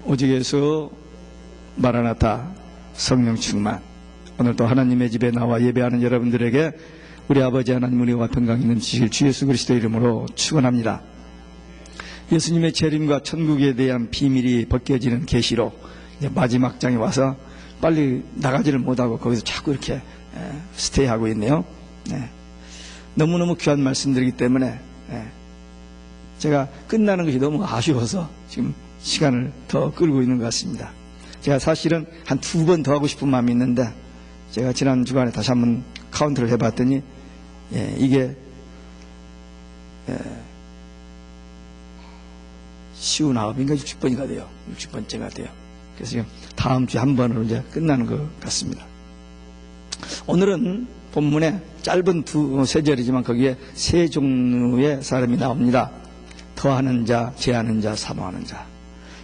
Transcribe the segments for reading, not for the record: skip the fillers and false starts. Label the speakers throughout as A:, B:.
A: 오직에서 마라나타 성령 충만. 오늘도 하나님의 집에 나와 예배하는 여러분들에게 우리 아버지 하나님 은혜와 평강 있는 지실 주 예수 그리스도 이름으로 축원합니다. 예수님의 재림과 천국에 대한 비밀이 벗겨지는 계시록 이제 마지막 장에 와서 빨리 나가지를 못하고 거기서 자꾸 이렇게 스테이하고 있네요. 너무너무 귀한 말씀드리기 때문에 제가 끝나는 것이 너무 아쉬워서 지금 시간을 더 끌고 있는 것 같습니다. 제가 사실은 한 2번 더 하고 싶은 마음이 있는데 제가 지난 주간에 다시 한번 카운트를 해봤더니 이게 59인가 60번이가 돼요. 60번째가 돼요. 그래서 지금 다음 주에 한 번으로 이제 끝나는 것 같습니다. 오늘은 본문에 짧은 세 절이지만 거기에 세 종류의 사람이 나옵니다. 더하는 자, 제하는 자, 사모하는 자.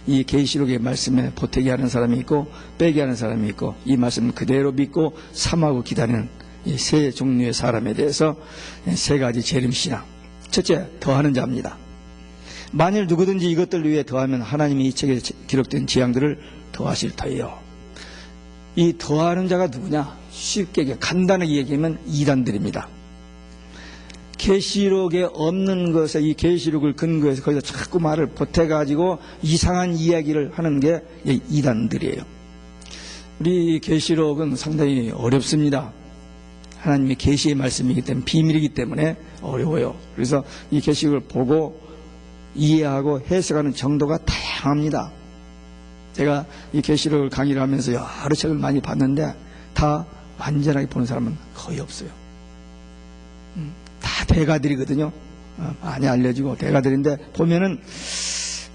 A: 이 계시록의 말씀에 보태게 하는 사람이 있고 빼게 하는 사람이 있고 이 말씀을 그대로 믿고 삼하고 기다리는 이 세 종류의 사람에 대해서 세 가지 재림신앙. 첫째, 더하는 자입니다. 만일 누구든지 이것들 위해 더하면 하나님이 이 책에 기록된 재앙들을 더하실 터예요. 이 더하는 자가 누구냐? 쉽게 간단하게 얘기하면 이단들입니다. 계시록에 없는 것에 이 계시록을 근거해서 거기서 자꾸 말을 보태가지고 이상한 이야기를 하는 게 이단들이에요. 우리 계시록은 상당히 어렵습니다. 하나님의 계시의 말씀이기 때문에 비밀이기 때문에 어려워요. 그래서 이 계시록을 보고 이해하고 해석하는 정도가 다양합니다. 제가 이 계시록을 강의를 하면서 여러 책을 많이 봤는데 다 완전하게 보는 사람은 거의 없어요. 다 대가들이거든요. 많이 알려지고 대가들인데 보면은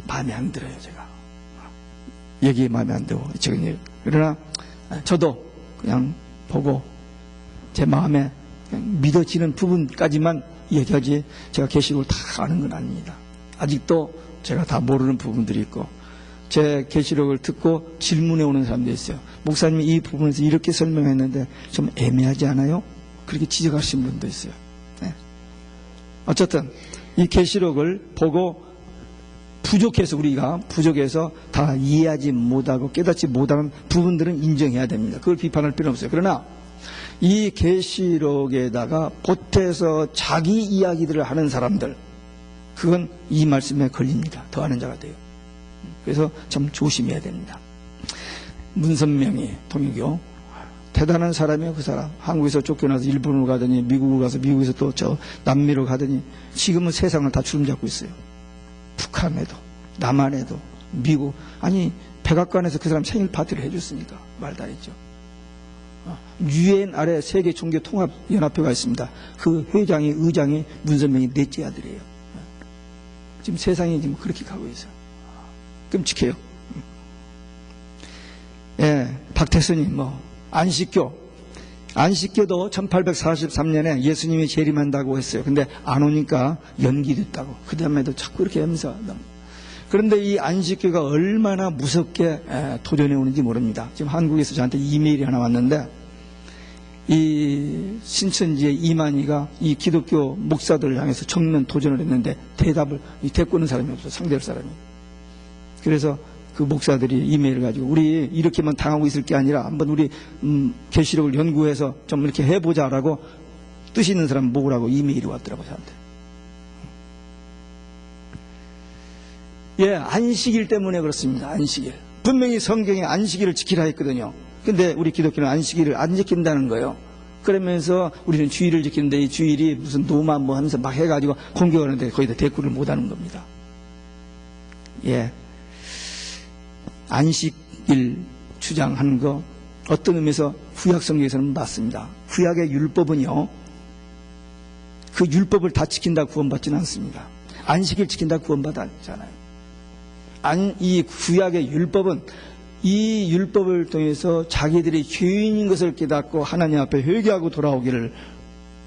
A: 마음에 안 들어요. 제가 얘기 마음에 안 들고 그러나 저도 그냥 보고 제 마음에 그냥 믿어지는 부분까지만 얘기하지 제가 계시록을 다 아는 건 아닙니다. 아직도 제가 다 모르는 부분들이 있고 제 계시록을 듣고 질문해 오는 사람도 있어요. 목사님이 이 부분에서 이렇게 설명했는데 좀 애매하지 않아요? 그렇게 지적하신 분도 있어요. 어쨌든 이 계시록을 보고 우리가 부족해서 다 이해하지 못하고 깨닫지 못하는 부분들은 인정해야 됩니다. 그걸 비판할 필요는 없어요. 그러나 이 계시록에다가 보태서 자기 이야기들을 하는 사람들, 그건 이 말씀에 걸립니다. 더하는 자가 돼요. 그래서 참 조심해야 됩니다. 문선명이 통일교 대단한 사람이에요. 그 사람 한국에서 쫓겨나서 일본으로 가더니 미국으로 가서 미국에서 또 저 남미로 가더니 지금은 세상을 다 주름잡고 있어요. 북한에도 남한에도 미국 아니 백악관에서 그 사람 생일 파티를 해줬으니까 말 다 했죠. 유엔 아래 세계 종교 통합 연합회가 있습니다. 그 의장이 문선명이 넷째 아들이에요. 지금 세상이 지금 그렇게 가고 있어요. 끔찍해요. 박태선이 안식교도 1843년에 예수님이 재림한다고 했어요. 근데 안 오니까 연기됐다고. 그 다음에도 자꾸 이렇게 하면서. 그런데 이 안식교가 얼마나 무섭게 도전해 오는지 모릅니다. 지금 한국에서 저한테 이메일이 하나 왔는데 이 신천지의 이만희가 이 기독교 목사들을 향해서 정면 도전을 했는데 대꾸는 사람이 없어. 상대할 사람이. 그래서 그 목사들이 이메일을 가지고 우리 이렇게만 당하고 있을 게 아니라 한번 우리 계시록을 연구해서 좀 이렇게 해보자라고 뜻 있는 사람 모으라고 이메일이 왔더라고요. 저한테. 안식일 때문에 그렇습니다. 안식일. 분명히 성경에 안식일을 지키라 했거든요. 근데 우리 기독교는 안식일을 안 지킨다는 거예요. 그러면서 우리는 주일을 지키는데 이 주일이 무슨 노마 하면서 막 해가지고 공격하는데 거기다 대꾸를 못하는 겁니다. 안식일 주장하는 거 어떤 의미에서 구약 성경에서는 맞습니다. 구약의 율법은요, 그 율법을 다 지킨다 구원받지는 않습니다. 안식일 지킨다 구원받았잖아요. 이 구약의 율법은 이 율법을 통해서 자기들이 죄인인 것을 깨닫고 하나님 앞에 회개하고 돌아오기를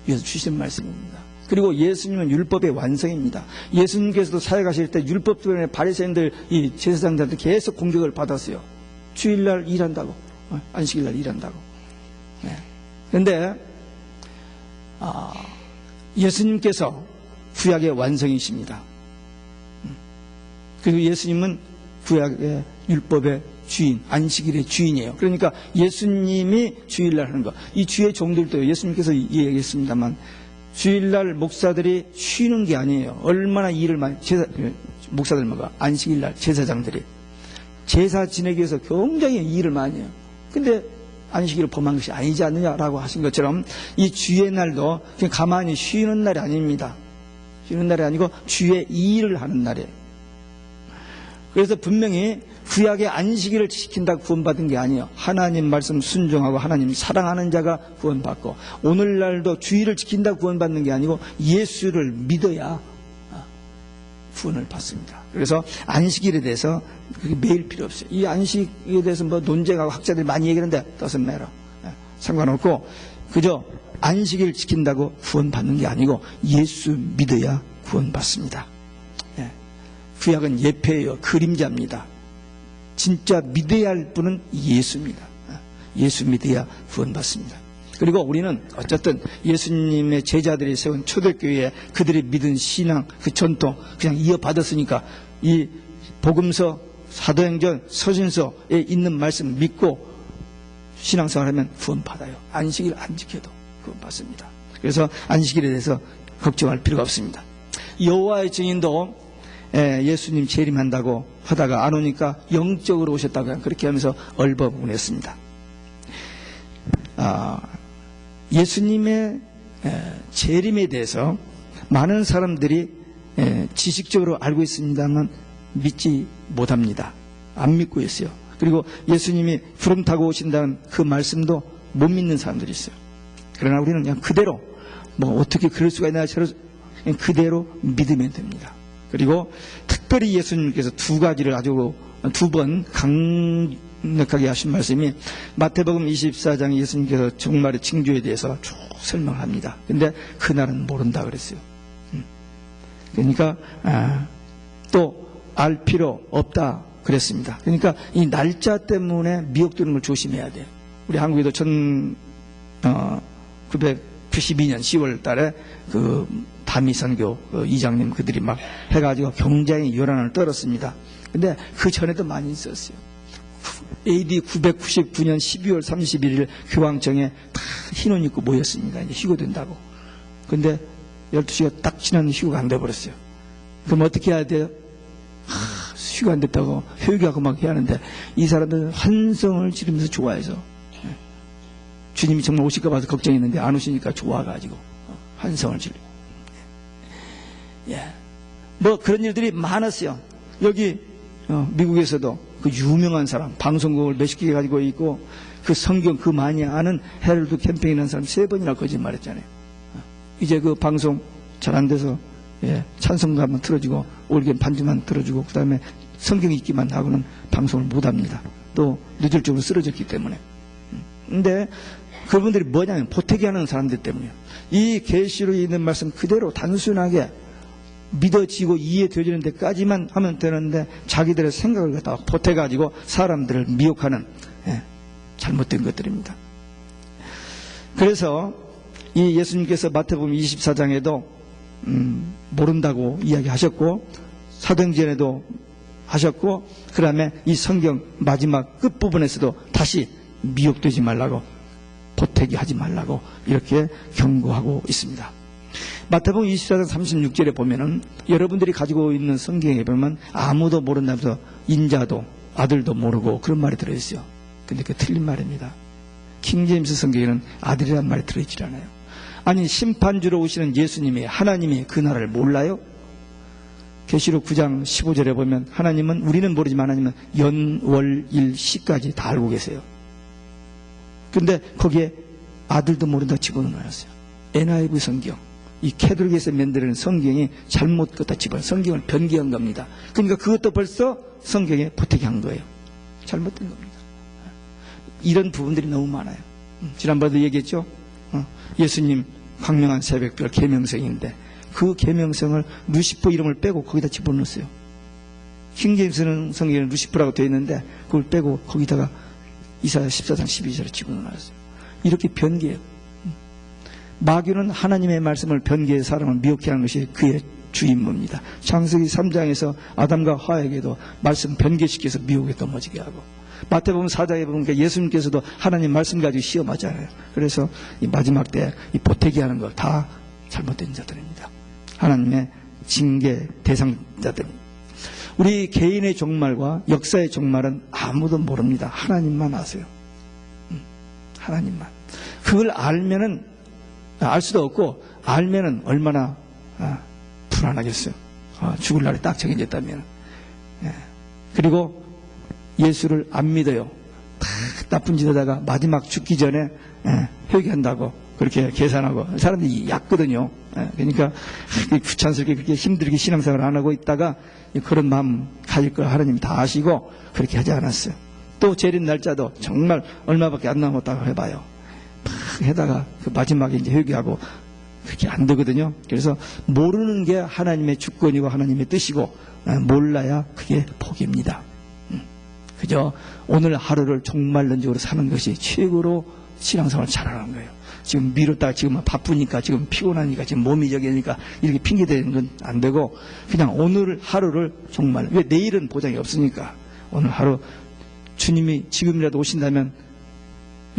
A: 위해서 주신 말씀입니다. 그리고 예수님은 율법의 완성입니다. 예수님께서도 사역하실 때 율법 때문에 바리새인들, 이 제사장들한테 계속 공격을 받았어요. 주일날 일한다고, 안식일날 일한다고. 그런데 예수님께서 구약의 완성이십니다. 그리고 예수님은 구약의 율법의 주인, 안식일의 주인이에요. 그러니까 예수님이 주일날 하는 거. 이 주의 종들도 예수님께서 얘기했습니다만 주일날 목사들이 쉬는 게 아니에요. 얼마나 일을 많이, 목사들마다 안식일날 제사장들이 제사 지내기 위해서 굉장히 일을 많이 해요. 근데 안식일을 범한 것이 아니지 않느냐라고 하신 것처럼 이 주의 날도 그냥 가만히 쉬는 날이 아닙니다. 쉬는 날이 아니고 주의 일을 하는 날이에요. 그래서 분명히 구약의 안식일을 지킨다고 구원받은 게 아니에요. 하나님 말씀 순종하고 하나님 사랑하는 자가 구원받고, 오늘날도 주일을 지킨다고 구원받는 게 아니고 예수를 믿어야 구원을 받습니다. 그래서 안식일에 대해서 그게 매일 필요 없어요. 이 안식에 대해서 뭐 논쟁하고 학자들이 많이 얘기하는데 doesn't matter. 상관없고 그저 안식일 지킨다고 구원받는 게 아니고 예수 믿어야 구원받습니다. 구약은 예표예요. 그림자입니다. 진짜 믿어야 할 분은 예수입니다. 예수 믿어야 구원받습니다. 그리고 우리는 어쨌든 예수님의 제자들이 세운 초대교회에 그들이 믿은 신앙, 그 전통 그냥 이어받았으니까 이 복음서, 사도행전, 서신서에 있는 말씀 믿고 신앙생활하면 구원받아요. 안식일 안 지켜도 구원받습니다. 그래서 안식일에 대해서 걱정할 필요가 없습니다. 여호와의 증인도 예수님 재림한다고 하다가 안 오니까 영적으로 오셨다고 그렇게 하면서 얼버무렸습니다. 예수님의 재림에 대해서 많은 사람들이 지식적으로 알고 있습니다만 믿지 못합니다. 안 믿고 있어요. 그리고 예수님이 구름 타고 오신다는 그 말씀도 못 믿는 사람들이 있어요. 그러나 우리는 그냥 그대로 뭐 어떻게 그럴 수가 있나 그냥 그대로 믿으면 됩니다. 그리고 특별히 예수님께서 두 가지를 아주 두 번 강력하게 하신 말씀이 마태복음 24장 예수님께서 종말의 징조에 대해서 쭉 설명을 합니다. 근데 그날은 모른다 그랬어요. 그러니까 또 알 필요 없다 그랬습니다. 그러니까 이 날짜 때문에 미혹되는 걸 조심해야 돼요. 우리 한국에도 1992년 10월 달에 그 다미선교 이장님 그들이 막 해가지고 굉장히 요란을 떨었습니다. 근데 그 전에도 많이 있었어요. AD 999년 12월 31일 교황청에 다 흰옷 입고 모였습니다. 이제 휴거된다고. 근데 12시가 딱 지났는데 휴거가 안 돼버렸어요. 그럼 어떻게 해야 돼요? 휴가 안 됐다고 회개하고 막 해야 하는데 이 사람들은 환성을 지르면서 좋아해서 주님이 정말 오실까 봐서 걱정했는데 안 오시니까 좋아가지고 환성을 지르고 뭐 그런 일들이 많았어요. 여기 미국에서도 그 유명한 사람 방송국을 몇십 개 가지고 있고 그 성경 그 많이 아는 헤럴드 캠페인이라는 사람 3번이나 거짓말했잖아요. 이제 그 방송 잘 안 돼서 찬송가 한번 틀어주고 올겐 반주만 틀어주고 그 다음에 성경 읽기만 하고는 방송을 못합니다. 또 누절적으로 쓰러졌기 때문에. 근데 그분들이 뭐냐면 보태기하는 사람들 때문이에요. 이 계시로 있는 말씀 그대로 단순하게 믿어지고 이해되어지는 데까지만 하면 되는데 자기들의 생각을 갖다가 보태가지고 사람들을 미혹하는 잘못된 것들입니다. 그래서 이 예수님께서 마태복음 24장에도 모른다고 이야기하셨고 사도행전에도 하셨고 그 다음에 이 성경 마지막 끝부분에서도 다시 미혹되지 말라고 보태기 하지 말라고 이렇게 경고하고 있습니다. 마태복음 24장 36절에 보면은 여러분들이 가지고 있는 성경에 보면 아무도 모른다면서 인자도 아들도 모르고 그런 말이 들어있어요. 근데 그게 틀린 말입니다. 킹제임스 성경에는 아들이란 말이 들어있지 않아요. 아니 심판주로 오시는 예수님이 하나님이 그 나라를 몰라요? 계시록 9장 15절에 보면 하나님은 우리는 모르지만 하나님은 연월일시까지 다 알고 계세요. 근데 거기에 아들도 모른다 집어넣어놨어요. NIV 성경 이 캐톨릭에서 만드는 성경이 잘못 갖다 집어넣어 성경을 변개한 겁니다. 그러니까 그것도 벌써 성경에 보태기한 거예요. 잘못된 겁니다. 이런 부분들이 너무 많아요. 지난번에도 얘기했죠. 예수님 광명한 새벽별 계명성인데 그 계명성을 루시퍼 이름을 빼고 거기다 집어넣었어요. 킹제임스 성경에는 루시퍼라고 되어 있는데 그걸 빼고 거기다가 이사야 14장 12절에 집어넣었어요. 이렇게 변개해요. 마귀는 하나님의 말씀을 변개해 사람을 미혹해 하는 것이 그의 주임무입니다. 창세기 3장에서 아담과 하와에게도 말씀 변개시켜서 미혹에 넘어지게 하고, 마태복음 4장에 보면 예수님께서도 하나님 말씀 가지고 시험하잖아요. 그래서 이 마지막 때 이 보태기 하는 거 다 잘못된 자들입니다. 하나님의 징계 대상자들입니다. 우리 개인의 종말과 역사의 종말은 아무도 모릅니다. 하나님만 아세요. 하나님만. 그걸 알면은, 알 수도 없고, 알면은 얼마나 불안하겠어요. 죽을 날이 딱 정해졌다면. 그리고 예수를 안 믿어요. 나쁜 짓 하다가 마지막 죽기 전에 회개한다고 그렇게 계산하고, 사람들이 얕거든요. 그러니까 귀찮스럽게 그렇게 힘들게 신앙생활을 안 하고 있다가 그런 마음 가질 걸 하나님이 다 아시고 그렇게 하지 않았어요. 또 재림 날짜도 정말 얼마밖에 안 남았다고 해봐요. 막 해다가 그 마지막에 이제 회개하고 그렇게 안 되거든요. 그래서 모르는 게 하나님의 주권이고 하나님의 뜻이고, 몰라야 그게 복입니다. 그저 오늘 하루를 종말론적으로 사는 것이 최고로 신앙생활 잘하는 거예요. 지금 미뤘다가 지금 바쁘니까, 지금 피곤하니까, 지금 몸이 저기니까 이렇게 핑계대는 건 안 되고, 그냥 오늘 하루를 정말, 왜 내일은 보장이 없으니까 오늘 하루 주님이 지금이라도 오신다면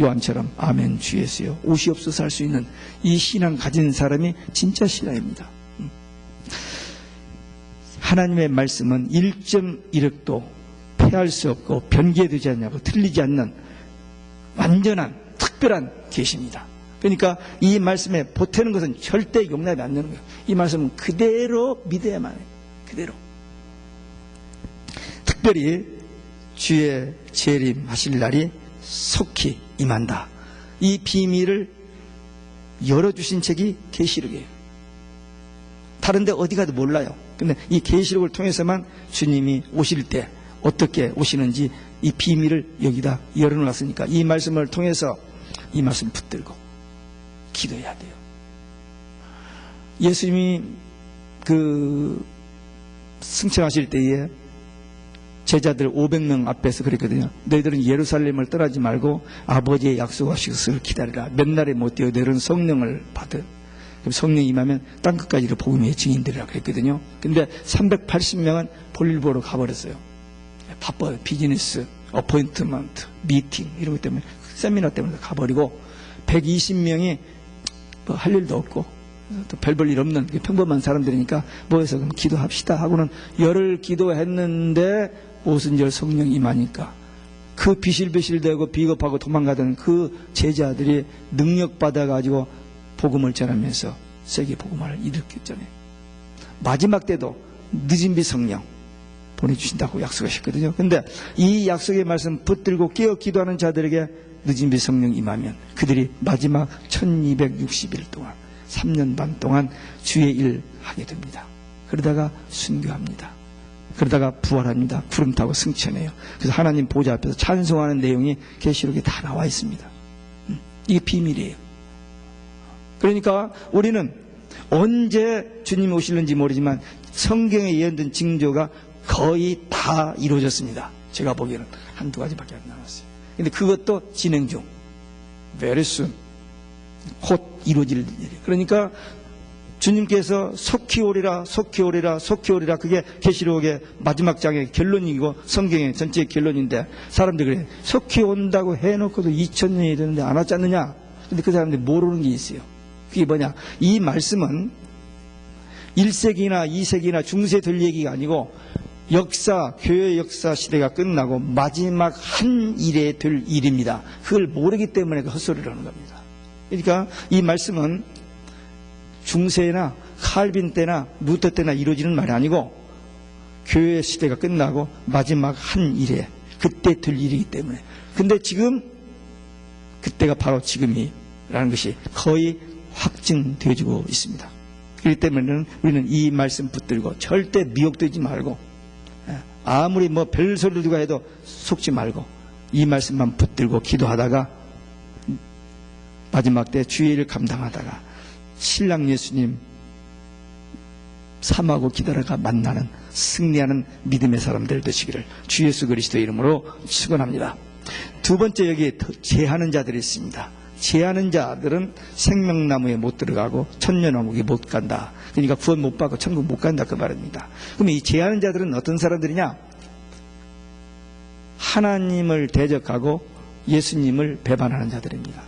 A: 요한처럼 아멘 주 예수여 오시옵소서 할 수 있는 이 신앙 가진 사람이 진짜 신앙입니다. 하나님의 말씀은 1.1억도 패할 수 없고 변개되지 않냐고 틀리지 않는 완전한 특별한 계시입니다. 그러니까 이 말씀에 보태는 것은 절대 용납이 안 되는 거예요. 이 말씀은 그대로 믿어야만 해요. 그대로. 특별히 주의 재림하실 날이 속히 임한다. 이 비밀을 열어주신 책이 계시록이에요. 다른 데 어디 가도 몰라요. 근데 이 계시록을 통해서만 주님이 오실 때 어떻게 오시는지 이 비밀을 여기다 열어놨으니까 이 말씀을 통해서 이 말씀 붙들고 기도해야 돼요. 예수님이 승천하실 때에 제자들 500명 앞에서 그랬거든요. 너희들은 예루살렘을 떠나지 말고 아버지의 약속하신 것을 기다리라. 몇 날에 못 되어 너희들은 성령을 받은. 그럼 성령이 임하면 땅끝까지로 복음의 증인들이라 그랬거든요. 근데 380명은 볼일 보러 가버렸어요. 바빠요. 비즈니스, 어포인트먼트, 미팅 이런 것 때문에, 세미나 때문에 가버리고, 120명이 뭐 할 일도 없고 또 별 볼 일 없는 평범한 사람들이니까 모여서 그럼 기도합시다 하고는 열흘 기도했는데 오순절 성령 임하니까 그 비실비실대고 비겁하고 도망가던 그 제자들이 능력 받아가지고 복음을 전하면서 세계 복음화를 일으켰잖아요. 마지막 때도 늦은 비 성령 보내주신다고 약속하셨거든요. 근데 이 약속의 말씀 붙들고 깨어 기도하는 자들에게 늦은 비 성령 임하면 그들이 마지막 1260일 동안 3년 반 동안 주의 일 하게 됩니다. 그러다가 순교합니다. 그러다가 부활합니다. 구름 타고 승천해요. 그래서 하나님 보좌 앞에서 찬송하는 내용이 계시록에 다 나와 있습니다. 이게 비밀이에요. 그러니까 우리는 언제 주님이 오실는지 모르지만 성경에 예언된 징조가 거의 다 이루어졌습니다. 제가 보기에는 한두 가지밖에 안 남았어요. 근데 그것도 진행 중. very soon. 곧 이루어질 일이에요. 그러니까 주님께서 속히 오리라, 속히 오리라, 속히 오리라. 그게 계시록의 마지막 장의 결론이고 성경의 전체의 결론인데, 사람들이 그래. 속히 온다고 해놓고도 2000년이 되는데 안 왔지 않느냐? 근데 그 사람들이 모르는 게 있어요. 그게 뭐냐? 이 말씀은 1세기나 2세기나 중세 될 얘기가 아니고 역사, 교회 역사 시대가 끝나고 마지막 한 일에 될 일입니다. 그걸 모르기 때문에 그 헛소리를 하는 겁니다. 그러니까 이 말씀은 중세나 칼빈 때나 루터 때나 이루어지는 말이 아니고 교회 시대가 끝나고 마지막 한 일에 그때 될 일이기 때문에. 근데 지금 그때가 바로 지금이라는 것이 거의 확증되어지고 있습니다. 그렇기 때문에 우리는 이 말씀 붙들고 절대 미혹되지 말고, 아무리 뭐 별소리 누가 해도 속지 말고 이 말씀만 붙들고 기도하다가 마지막 때 주의 일을 감당하다가 신랑 예수님 삼하고 기다려가 만나는 승리하는 믿음의 사람들 되시기를 주 예수 그리스도의 이름으로 축원합니다. 두 번째, 여기에 제하는 자들이 있습니다. 제하는 자들은 생명나무에 못 들어가고 천년왕국에 못 간다. 그러니까 구원 못 받고 천국 못 간다 그 말입니다. 그럼 이 제하는 자들은 어떤 사람들이냐? 하나님을 대적하고 예수님을 배반하는 자들입니다.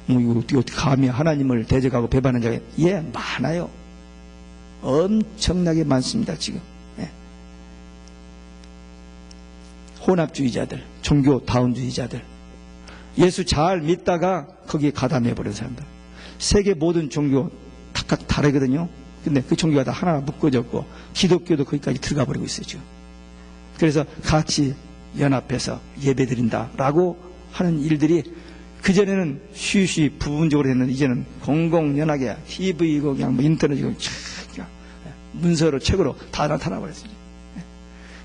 A: 이거 어떻게 감히 하나님을 대적하고 배반하는 자가 많아요. 엄청나게 많습니다. 지금. 혼합주의자들, 종교다운주의자들, 예수 잘 믿다가 거기에 가담해버린 사람들. 세계 모든 종교 각각 다르거든요. 근데 그 종교가 다 하나 묶어졌고 기독교도 거기까지 들어가 버리고 있어요 지금. 그래서 같이 연합해서 예배드린다라고 하는 일들이 그전에는 쉬쉬 부분적으로 했는데 이제는 공공연하게 TV고 그냥 뭐 인터넷이고 문서로 책으로 다 나타나버렸습니다.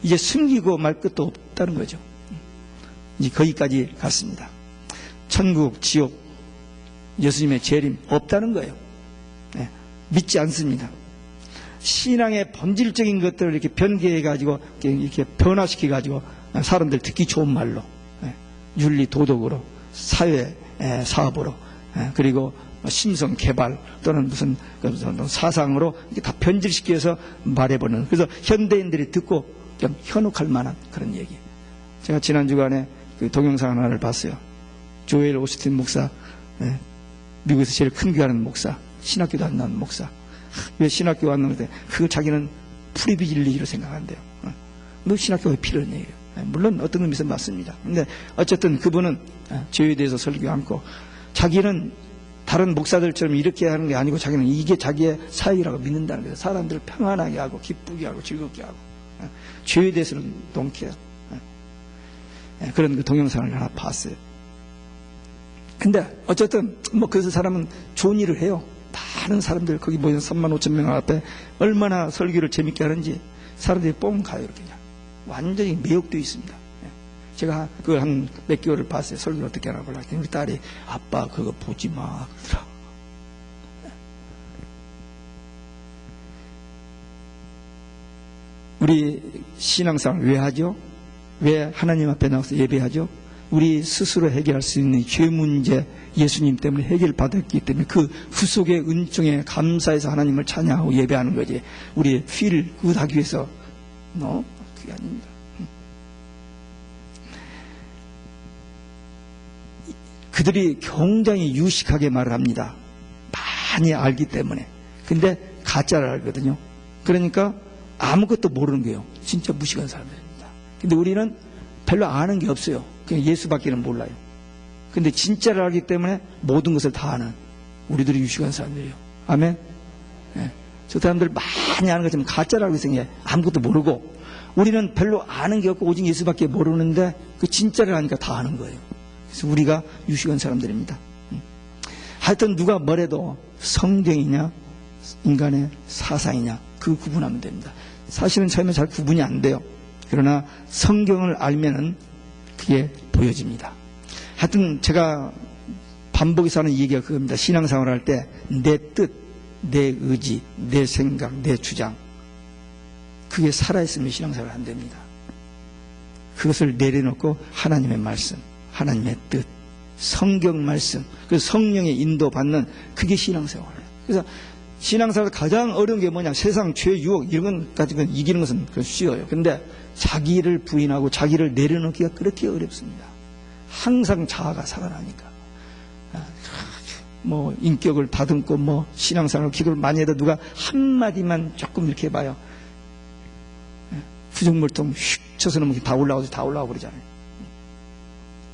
A: 이제 숨기고 말 것도 없다는 거죠. 이제 거기까지 갔습니다. 천국, 지옥, 예수님의 재림 없다는 거예요. 믿지 않습니다. 신앙의 본질적인 것들을 이렇게 변개해가지고 이렇게 변화시켜가지고 사람들 듣기 좋은 말로 윤리 도덕으로 사회 사업으로 그리고 심성 개발 또는 무슨 사상으로 이렇게 다 변질시켜서 말해보는, 그래서 현대인들이 듣고 좀 현혹할 만한 그런 얘기. 제가 지난 주간에 그 동영상 하나를 봤어요. 조엘 오스틴 목사, 미국에서 제일 큰 교회하는 목사, 신학교도 안 나온 목사. 왜 신학교 왔는데 그걸 자기는 프리비릴리지로 생각한대요. 너 신학교가 필요한 얘기예요. 물론 어떤 의미에서 맞습니다. 근데 어쨌든 그분은 죄에 대해서 설교 않고 자기는 다른 목사들처럼 이렇게 하는 게 아니고 자기는 이게 자기의 사역이라고 믿는다는 거예요. 사람들을 평안하게 하고 기쁘게 하고 즐겁게 하고 죄에 대해서는 동케요. 그런 그 동영상을 하나 봤어요. 근데 어쨌든 뭐 그래서 사람은 좋은 일을 해요. 많은 사람들 거기 모인 35,000명 앞에 얼마나 설교를 재밌게 하는지 사람들이 뻥 가요. 이렇게 그냥 완전히 매혹되어 있습니다. 제가 그걸 한 몇 개월을 봤어요. 설교를 어떻게 하나 보려고 했더니 우리 딸이 아빠 그거 보지 마 그러더라고. 우리 신앙생활 왜 하죠? 왜 하나님 앞에 나와서 예배하죠? 우리 스스로 해결할 수 있는 죄 문제 예수님 때문에 해결받았기 때문에 그 구속의 은총에 감사해서 하나님을 찬양하고 예배하는 거지. 우리 feel good 하기 위해서 그게 아닙니다. 그들이 굉장히 유식하게 말을 합니다. 많이 알기 때문에. 근데 가짜를 알거든요. 그러니까 아무것도 모르는 거예요. 진짜 무식한 사람들입니다. 근데 우리는 별로 아는 게 없어요. 그냥 예수밖에는 몰라요. 근데 진짜를 알기 때문에 모든 것을 다 아는 우리들이 유식한 사람들이에요. 아멘? 저 사람들 많이 아는 것처럼 가짜를 알고 있으니 아무것도 모르고, 우리는 별로 아는 게 없고 오직 예수밖에 모르는데 그 진짜를 아니까 다 아는 거예요. 그래서 우리가 유식한 사람들입니다. 하여튼 누가 뭐래도 성경이냐 인간의 사상이냐 그 구분하면 됩니다. 사실은 처음에 잘 구분이 안 돼요. 그러나 성경을 알면은 그게 보여집니다. 하여튼 제가 반복해서 하는 얘기가 그겁니다. 신앙생활을 할 때 내 뜻, 내 의지, 내 생각, 내 주장, 그게 살아있으면 신앙생활을 안 됩니다. 그것을 내려놓고 하나님의 말씀, 하나님의 뜻, 성경 말씀, 그 성령의 인도받는 그게 신앙생활이에요. 그래서 신앙생활에서 가장 어려운 게 뭐냐? 세상 죄, 유혹 이런 건 가지고 이기는 것은 쉬워요. 근데 자기를 부인하고 자기를 내려놓기가 그렇게 어렵습니다. 항상 자아가 살아나니까. 뭐 인격을 다듬고 뭐 신앙생활 기도를 많이 해도 누가 한마디만 조금 이렇게 해봐요. 부정물통 휙 쳐서 놓으면 다 올라와 버리잖아요.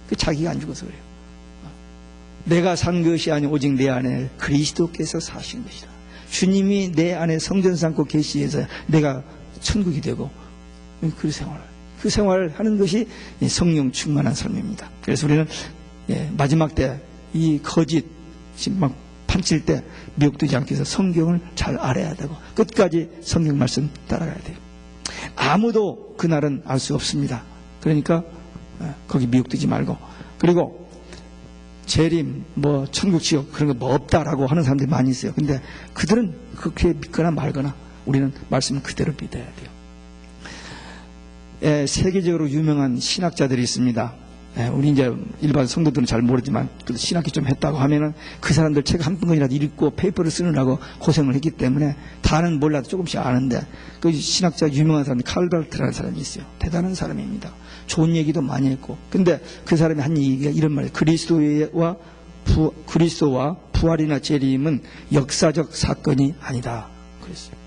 A: 그 자기가 안 죽어서 그래요. 내가 산 것이 아니 오직 내 안에 그리스도께서 사신 것이다. 주님이 내 안에 성전 삼고 계시해서 내가 천국이 되고 그 생활을 하는 것이 성령 충만한 삶입니다. 그래서 우리는 마지막 때 이 거짓 막 판칠 때 미혹되지 않기 위해서 성경을 잘 알아야 되고 끝까지 성경 말씀 따라가야 돼요. 아무도 그날은 알 수 없습니다. 그러니까 거기 미혹되지 말고, 그리고 재림, 뭐 천국 지옥 그런 거 뭐 없다라고 하는 사람들이 많이 있어요. 근데 그들은 그렇게 믿거나 말거나 우리는 말씀을 그대로 믿어야 돼요. 세계적으로 유명한 신학자들이 있습니다. 우리 이제 일반 성도들은 잘 모르지만 그래도 신학교 좀 했다고 하면은 그 사람들 책 한 권이라도 읽고 페이퍼를 쓰느라고 고생을 했기 때문에 다는 몰라도 조금씩 아는데 그 신학자 유명한 사람이 칼 발트라는 사람이 있어요. 대단한 사람입니다. 좋은 얘기도 많이 했고. 근데 그 사람이 한 얘기가 이런 말이에요. 그리스도와 부활이나 재림은 역사적 사건이 아니다. 그랬어요.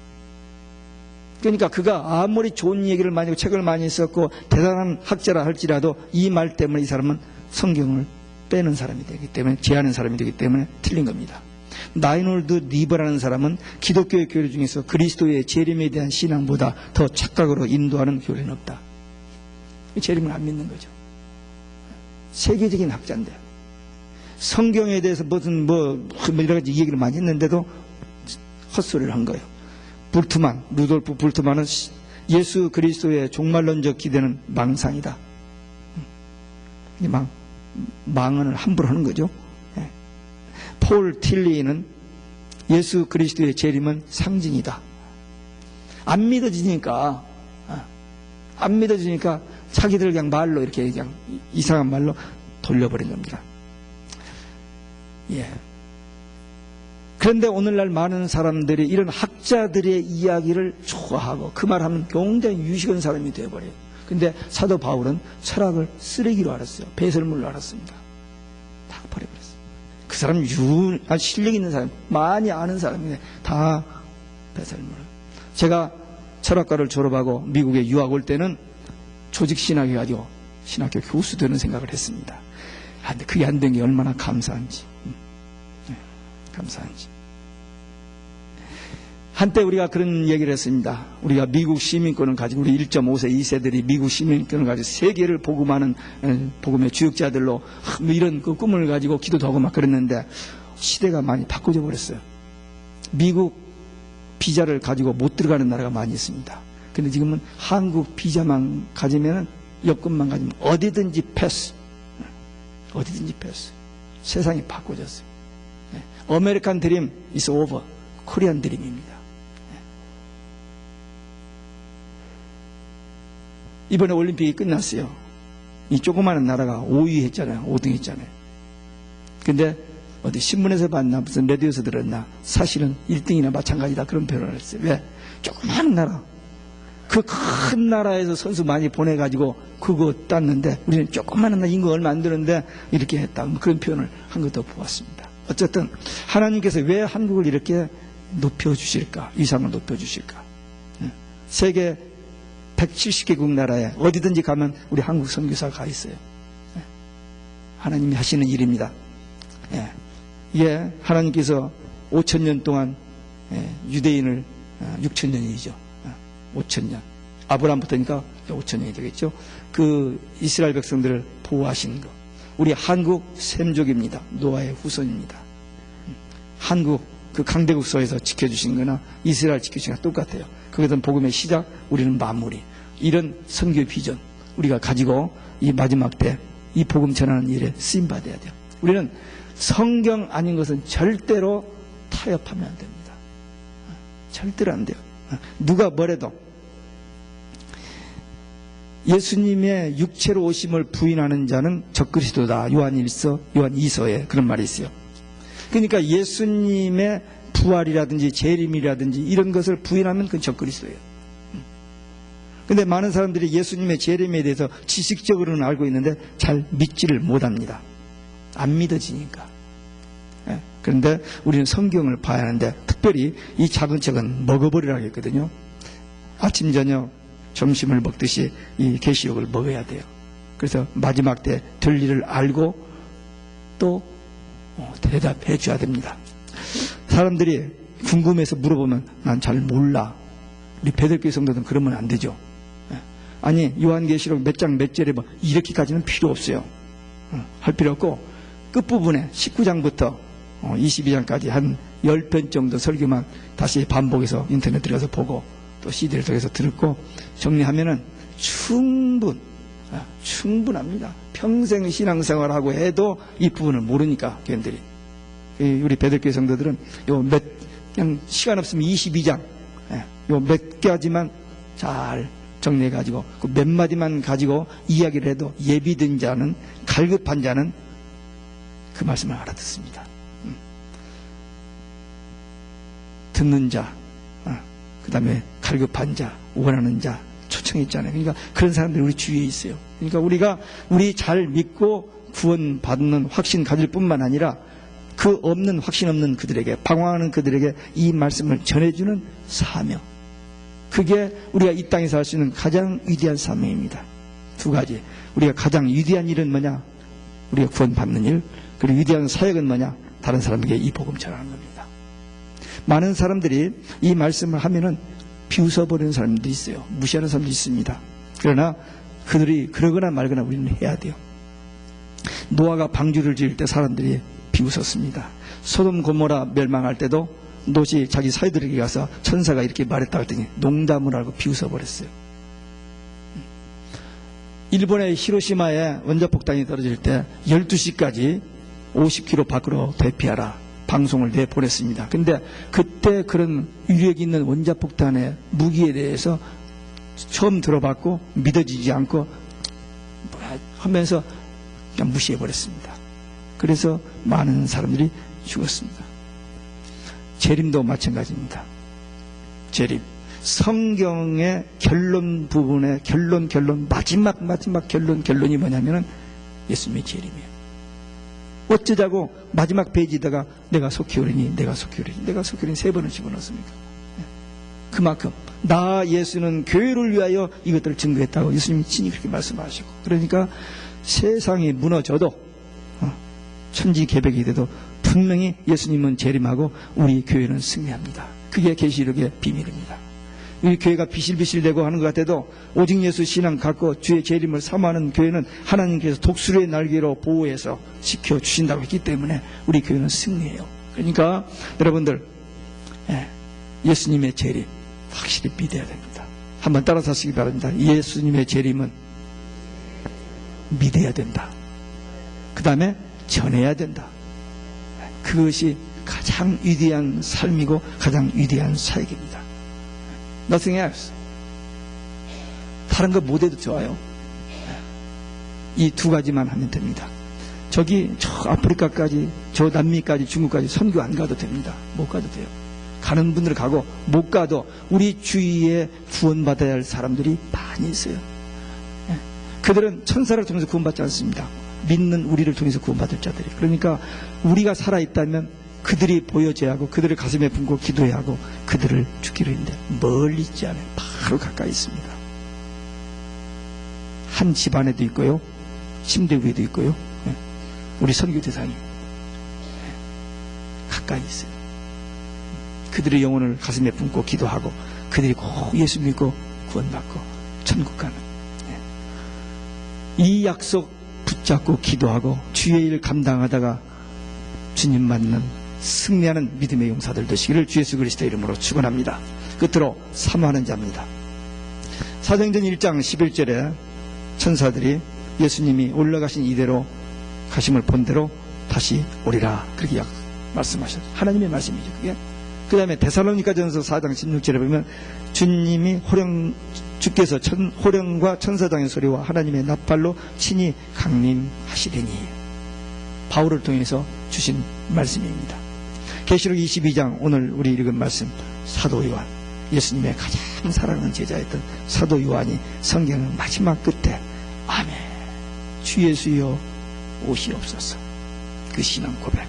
A: 그러니까 그가 아무리 좋은 얘기를 많이 하고 책을 많이 썼고 대단한 학자라 할지라도 이 말 때문에 이 사람은 성경을 빼는 사람이 되기 때문에 제하는 사람이 되기 때문에 틀린 겁니다. 나이놀드 리버라는 사람은 기독교의 교리 중에서 그리스도의 재림에 대한 신앙보다 더 착각으로 인도하는 교리는 없다. 재림을 안 믿는 거죠. 세계적인 학자인데 성경에 대해서 무슨 여러 가지 얘기를 많이 했는데도 헛소리를 한 거예요. 루돌프 불트만은 예수 그리스도의 종말론적 기대는 망상이다. 망언을 함부로 하는 거죠. 폴 틸리는 예수 그리스도의 재림은 상징이다. 안 믿어지니까 자기들 그냥 말로 이렇게 그냥 이상한 말로 돌려버린 겁니다. 그런데 오늘날 많은 사람들이 이런 학자들의 이야기를 좋아하고 그 말하면 굉장히 유식한 사람이 되어버려요. 근데 사도 바울은 철학을 쓰레기로 알았어요. 배설물로 알았습니다. 다 버려버렸어요. 그 사람 실력 있는 사람, 많이 아는 사람인데 다 배설물. 제가 철학과를 졸업하고 미국에 유학 올 때는 조직신학이 가지고 신학교 교수 되는 생각을 했습니다. 근데 그게 안 된 게 얼마나 감사한지. 감사한지. 한때 우리가 그런 얘기를 했습니다. 우리가 미국 시민권을 가지고 우리 1.5세 2세들이 미국 시민권을 가지고 세계를 복음하는 복음의 주역자들로 이런 그 꿈을 가지고 기도도 하고 막 그랬는데 시대가 많이 바꿔져 버렸어요. 미국 비자를 가지고 못 들어가는 나라가 많이 있습니다. 근데 지금은 한국 비자만 가지면 여권만 가지면 어디든지 패스. 어디든지 패스. 세상이 바꿔졌어요. 아메리칸 드림 is over. 코리안 드림입니다. 이번에 올림픽이 끝났어요. 이 조그마한 나라가 5위 했잖아요. 5등 했잖아요. 근데 어디 신문에서 봤나 무슨 라디오에서 들었나 사실은 1등이나 마찬가지다 그런 표현을 했어요. 왜? 조그마한 나라. 그 큰 나라에서 선수 많이 보내가지고 그거 땄는데 우리는 조그마한 나라 인구 얼마 안 되는데 이렇게 했다. 그런 표현을 한 것도 보았습니다. 어쨌든 하나님께서 왜 한국을 이렇게 높여주실까? 위상을 높여주실까? 세계 170개국 나라에 어디든지 가면 우리 한국 선교사가 가 있어요. 하나님이 하시는 일입니다. 하나님께서 5,000년 동안 유대인을 6,000년이죠. 5,000년. 아브라함부터니까 5,000년이 되겠죠. 그 이스라엘 백성들을 보호하신 것. 우리 한국 샘족입니다. 노아의 후손입니다. 한국 그 강대국서에서 지켜주신 거나 이스라엘 지켜주신 거나 똑같아요. 그것은 복음의 시작, 우리는 마무리. 이런 선교 비전 우리가 가지고 이 마지막 때 이 복음 전하는 일에 쓰임받아야 돼요. 우리는 성경 아닌 것은 절대로 타협하면 안 됩니다. 절대로 안 돼요. 누가 뭐래도 예수님의 육체로 오심을 부인하는 자는 적그리스도다. 요한 1서, 요한 2서에 그런 말이 있어요. 그러니까 예수님의 부활이라든지 재림이라든지 이런 것을 부인하면 그건 적그리스도예요. 근데 많은 사람들이 예수님의 재림에 대해서 지식적으로는 알고 있는데 잘 믿지를 못합니다. 안 믿어지니까. 그런데 우리는 성경을 봐야 하는데 특별히 이 작은 책은 먹어버리라고 했거든요. 아침 저녁 점심을 먹듯이 이 계시록을 먹어야 돼요. 그래서 마지막 때 될 일을 알고 또 대답해 줘야 됩니다. 사람들이 궁금해서 물어보면 난 잘 몰라. 우리 베들교회 성도들은 그러면 안 되죠. 아니 요한계시록 몇 장 몇 절에 이렇게까지는 필요 없어요. 할 필요 없고 끝부분에 19장부터 22장까지 한 10편 정도 설교만 다시 반복해서 인터넷 들어가서 보고 또 CD를 통해서 듣고 정리하면은 충분합니다. 평생 신앙생활하고 해도 이 부분을 모르니까 교인들이 우리 베들교회 성도들은 그냥 시간 없으면 22장 요 몇 가지만 잘 정리해가지고 그 몇 마디만 가지고 이야기를 해도 예비된 자는 갈급한 자는 그 말씀을 알아듣습니다. 듣는 자, 그 다음에 갈급한 자, 원하는 자 초청했잖아요. 그러니까 그런 사람들이 우리 주위에 있어요. 그러니까 우리 잘 믿고 구원받는 확신 가질 뿐만 아니라 그 없는 확신 없는 그들에게, 방황하는 그들에게 이 말씀을 전해주는 사명, 그게 우리가 이 땅에서 할 수 있는 가장 위대한 사명입니다. 두 가지. 우리가 가장 위대한 일은 뭐냐? 우리가 구원받는 일. 그리고 위대한 사역은 뭐냐? 다른 사람에게 이 복음 전하는 겁니다. 많은 사람들이 이 말씀을 하면은 비웃어버리는 사람들이 있어요. 무시하는 사람들이 있습니다. 그러나 그들이 그러거나 말거나 우리는 해야 돼요. 노아가 방주를 지을 때 사람들이 비웃었습니다. 소돔 고모라 멸망할 때도 롯이 자기 사위들에게 가서 천사가 이렇게 말했다고 했더니 농담을 하고 비웃어버렸어요. 일본의 히로시마에 원자폭탄이 떨어질 때 12시까지 50km 밖으로 대피하라 방송을 내보냈습니다. 근데 그때 그런 위력 있는 원자폭탄의 무기에 대해서 처음 들어봤고 믿어지지 않고 하면서 그냥 무시해버렸습니다. 그래서 많은 사람들이 죽었습니다. 재림도 마찬가지입니다. 재림. 성경의 결론 부분의 결론 마지막 결론이 뭐냐면은 예수님의 재림이에요. 어쩌자고 마지막 페이지에다가 내가 속히 오리니 3번을 집어넣습니까? 그만큼 나 예수는 교회를 위하여 이것들을 증거했다고 예수님이 친히 그렇게 말씀하시고, 그러니까 세상이 무너져도 천지개벽이 돼도 분명히 예수님은 재림하고 우리 교회는 승리합니다. 그게 계시록의 비밀입니다. 우리 교회가 비실비실대고 하는 것 같아도 오직 예수 신앙 갖고 주의 재림을 사모하는 교회는 하나님께서 독수리의 날개로 보호해서 지켜주신다고 했기 때문에 우리 교회는 승리해요. 그러니까 여러분들 예수님의 재림 확실히 믿어야 됩니다. 한번 따라서 하시기 바랍니다. 예수님의 재림은 믿어야 된다. 그 다음에 전해야 된다. 그것이 가장 위대한 삶이고 가장 위대한 사역입니다. Nothing else. 다른 거 못해도 좋아요. 이 두 가지만 하면 됩니다. 저기 저 아프리카까지, 저 남미까지, 중국까지 선교 안 가도 됩니다. 못 가도 돼요. 가는 분들 가고 못 가도 우리 주위에 구원받아야 할 사람들이 많이 있어요. 그들은 천사를 통해서 구원받지 않습니다. 믿는 우리를 통해서 구원받을 자들이. 그러니까 우리가 살아있다면 그들이 보여져야 하고 그들을 가슴에 품고 기도해야 하고 그들을 죽기로 했는데 멀리 있지 않아요. 바로 가까이 있습니다. 한 집안에도 있고요, 침대 위에도 있고요. 우리 선교 대상이 가까이 있어요. 그들의 영혼을 가슴에 품고 기도하고 그들이 꼭 예수 믿고 구원받고 천국 가는 이 약속 붙잡고 기도하고 주의 일 감당하다가 주님 만난 승리하는 믿음의 용사들 되시기를 주 예수 그리스도의 이름으로 축원합니다. 끝으로 사모하는 자입니다. 사도행전 1장 11절에 천사들이 예수님이 올라가신 이대로 가심을 본 대로 다시 오리라 그렇게 말씀하셨어요. 하나님의 말씀이죠. 그게. 그 다음에 데살로니가전서 4장 16절에 보면 주님이 주께서 호령과 천사장의 소리와 하나님의 나팔로 친히 강림하시리니, 바울을 통해서 주신 말씀입니다. 계시록 22장 오늘 우리 읽은 말씀, 사도 요한, 예수님의 가장 사랑하는 제자였던 사도 요한이 성경의 마지막 끝에 아멘 주 예수여 오시옵소서, 그 신앙 고백,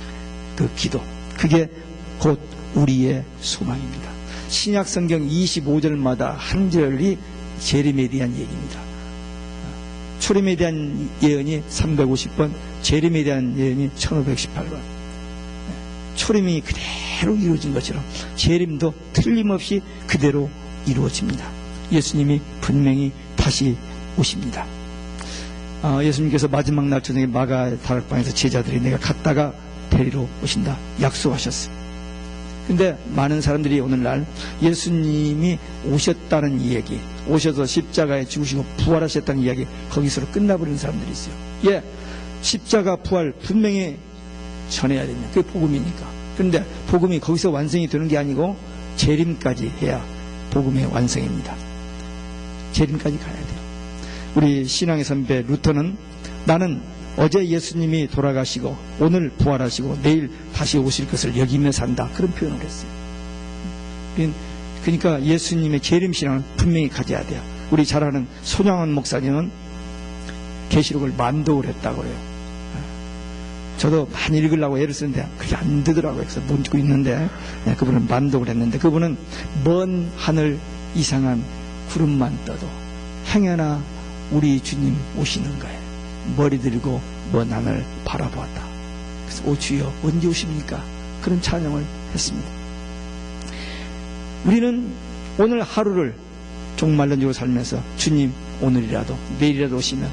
A: 그 기도, 그게 곧 우리의 소망입니다. 신약 성경 25절마다 한 절이 재림에 대한 얘기입니다. 초림에 대한 예언이 350번, 재림에 대한 예언이 1518번. 초림이 그대로 이루어진 것처럼 재림도 틀림없이 그대로 이루어집니다. 예수님이 분명히 다시 오십니다. 예수님께서 마지막 날 저녁에 마가 다락방에서 제자들이 내가 갔다가 데리러 오신다 약속하셨어요. 근데 많은 사람들이 오늘날 예수님이 오셨다는 이야기, 오셔서 십자가에 죽으시고 부활하셨다는 이야기, 거기서로 끝나버리는 사람들이 있어요. 예, 십자가 부활 분명히 전해야 됩니다. 그게 복음이니까. 그런데 복음이 거기서 완성이 되는 게 아니고 재림까지 해야 복음의 완성입니다. 재림까지 가야 돼요. 우리 신앙의 선배 루터는 나는 어제 예수님이 돌아가시고 오늘 부활하시고 내일 다시 오실 것을 여기며 산다. 그런 표현을 했어요. 그러니까 예수님의 재림신앙을 분명히 가져야 돼요. 우리 잘 아는 손양원 목사님은 계시록을 만독을 했다고 그래요. 저도 많이 읽으려고 애를 쓰는데 그게 안 되더라고요. 그래서 못 읽고 있는데 그분은 만독을 했는데 그분은 먼 하늘 이상한 구름만 떠도 행여나 우리 주님 오시는 거예요. 머리 들고 먼 하늘 바라보았다. 그래서 오 주여 언제 오십니까? 그런 찬양을 했습니다. 우리는 오늘 하루를 종말론적으로 살면서 주님 오늘이라도 내일이라도 오시면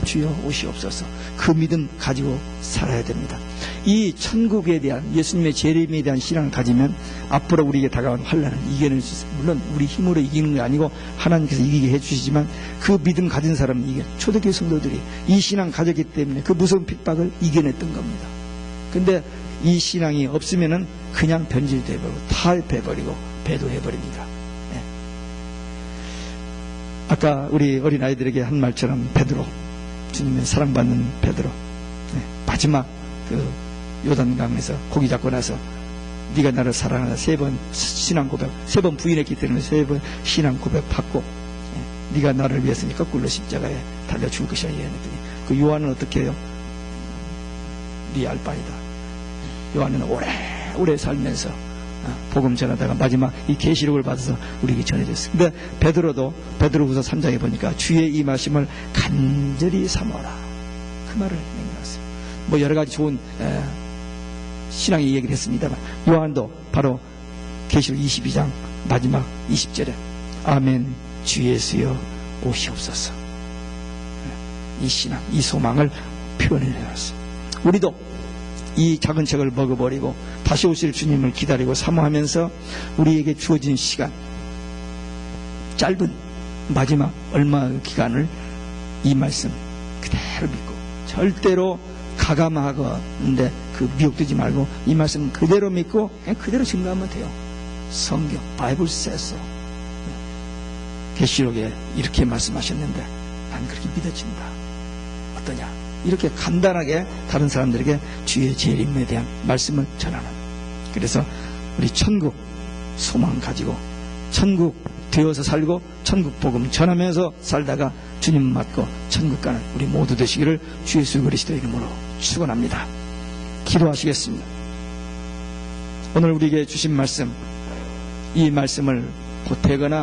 A: 주여 오시옵소서 그 믿음 가지고 살아야 됩니다. 이 천국에 대한 예수님의 재림에 대한 신앙을 가지면 앞으로 우리에게 다가온 환난을 이겨낼 수 있어요. 물론 우리 힘으로 이기는 게 아니고 하나님께서 이기게 해주시지만 그 믿음 가진 사람은 이게 초대교회 성도들이 이 신앙 가졌기 때문에 그 무서운 핍박을 이겨냈던 겁니다. 근데 이 신앙이 없으면은 그냥 변질돼 버리고 타협해버리고 배도해버립니다. 네. 아까 우리 어린아이들에게 한 말처럼 베드로, 주님의 사랑받는 베드로, 네. 마지막 그 요단강에서 고기 잡고 나서 네가 나를 사랑하라 3번 신앙 고백, 3번 부인했기 때문에 3번 신앙 고백 받고 네가 나를 위해서니 거꾸로 십자가에 달려 죽을 것이라 얘기했더니 그 요한은 어떻게 해요? 네 알바이다. 요한은 오래 살면서 복음 전하다가 마지막 이 계시록을 받아서 우리에게 전해졌어요. 근데 베드로도 베드로후서 3장에 보니까 주의 이 말씀을 간절히 삼아라. 그 말을 남겨놨어요. 뭐 여러 가지 좋은 신앙의 얘기를 했습니다만 요한도 바로 계시록 22장 마지막 20절에 아멘 주 예수여 오시옵소서. 이 신앙, 이 소망을 표현해놨어요. 우리도 이 작은 책을 먹어버리고 다시 오실 주님을 기다리고 사모하면서 우리에게 주어진 시간, 짧은 마지막 얼마의 기간을 이 말씀 그대로 믿고 절대로 가감하건데 그 미혹되지 말고 이 말씀 그대로 믿고 그냥 그대로 증거하면 돼요. 성경, 바이블 says so. 계시록에 이렇게 말씀하셨는데 난 그렇게 믿어진다. 어떠냐? 이렇게 간단하게 다른 사람들에게 주의 재림에 대한 말씀을 전하는. 그래서 우리 천국 소망 가지고 천국 되어서 살고 천국 복음 전하면서 살다가 주님 맞고 천국 가는 우리 모두 되시기를 주 예수 그리스도 이름으로 축원합니다. 기도하시겠습니다. 오늘 우리에게 주신 말씀, 이 말씀을 보태거나